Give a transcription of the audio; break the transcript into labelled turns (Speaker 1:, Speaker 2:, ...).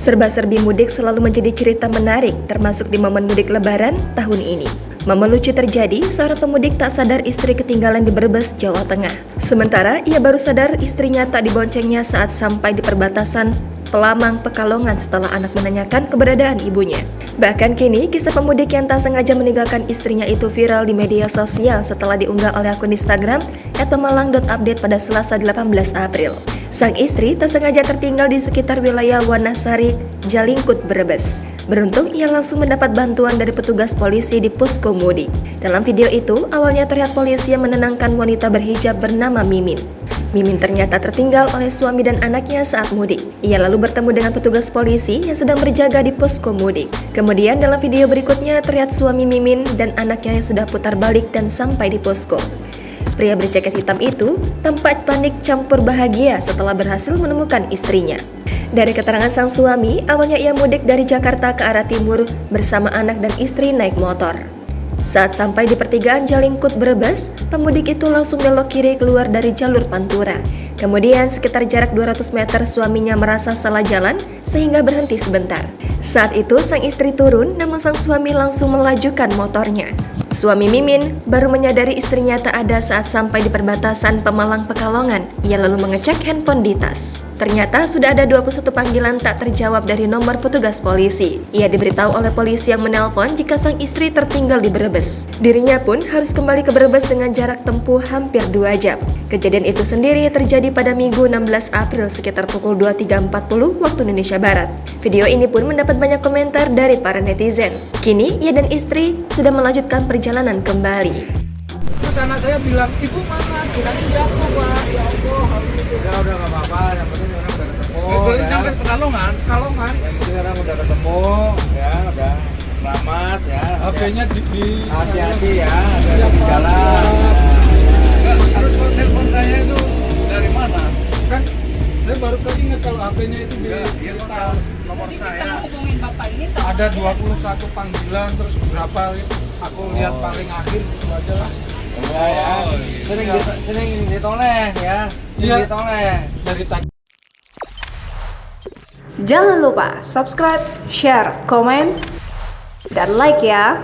Speaker 1: Serba-serbi mudik selalu menjadi cerita menarik, termasuk di momen mudik Lebaran tahun ini. Momen lucu terjadi, seorang pemudik tak sadar istri ketinggalan di Brebes, Jawa Tengah. Sementara, ia baru sadar istrinya tak diboncengnya saat sampai di perbatasan Pelamang, Pekalongan setelah anak menanyakan keberadaan ibunya. Bahkan kini, kisah pemudik yang tak sengaja meninggalkan istrinya itu viral di media sosial setelah diunggah oleh akun Instagram @pemalang.update pada Selasa 18 April. Sang istri tak sengaja tertinggal di sekitar wilayah Wanasari, Jalingkut, Brebes. Beruntung ia langsung mendapat bantuan dari petugas polisi di posko mudik. Dalam video itu, awalnya terlihat polisi yang menenangkan wanita berhijab bernama Mimin. Mimin ternyata tertinggal oleh suami dan anaknya saat mudik. Ia lalu bertemu dengan petugas polisi yang sedang berjaga di posko mudik. Kemudian dalam video berikutnya terlihat suami Mimin dan anaknya yang sudah putar balik dan sampai di posko. Pria berjaket hitam itu tampak panik campur bahagia setelah berhasil menemukan istrinya. Dari keterangan sang suami, awalnya ia mudik dari Jakarta ke arah timur bersama anak dan istri naik motor. Saat sampai di pertigaan Jalingkut, Brebes, pemudik itu langsung belok kiri keluar dari jalur Pantura. Kemudian sekitar jarak 200 meter suaminya merasa salah jalan sehingga berhenti sebentar. Saat itu sang istri turun, namun sang suami langsung melajukan motornya. Suami Mimin baru menyadari istrinya tak ada saat sampai di perbatasan Pemalang, Pekalongan. Ia lalu mengecek handphone di tas. Ternyata sudah ada 21 panggilan tak terjawab dari nomor petugas polisi. Ia diberitahu oleh polisi yang menelpon jika sang istri tertinggal di Brebes. Dirinya pun harus kembali ke Brebes dengan jarak tempuh hampir 2 jam. Kejadian itu sendiri terjadi pada Minggu 16 April sekitar pukul 23.40 waktu Indonesia Barat. Video ini pun mendapat banyak komentar dari para netizen. Kini ia dan istri sudah melanjutkan perjalanan kembali.
Speaker 2: Terus anak saya bilang, ibu mana? Kirain jatuh, Pak. Ya Allah, udah nggak apa-apa. Yang penting sekarang udah ketemu. Ya. Sampai Pekalongan. Pekalongan. Yang penting sekarang udah ketemu, ya udah selamat ya. HP-nya hati-hati ya, ada di jalan. Terus telepon saya itu dari mana? Kan saya baru keinget kalau HP-nya itu di nomor saya.
Speaker 3: Hubungin Bapak ini
Speaker 2: Ada 21 panggilan, terus berapa aku lihat paling akhir itu aja lah.
Speaker 4: Iya ya, sering ditoleh ya, ditoleh
Speaker 2: dari tadi.
Speaker 5: Jangan lupa subscribe, share, komen, dan like ya.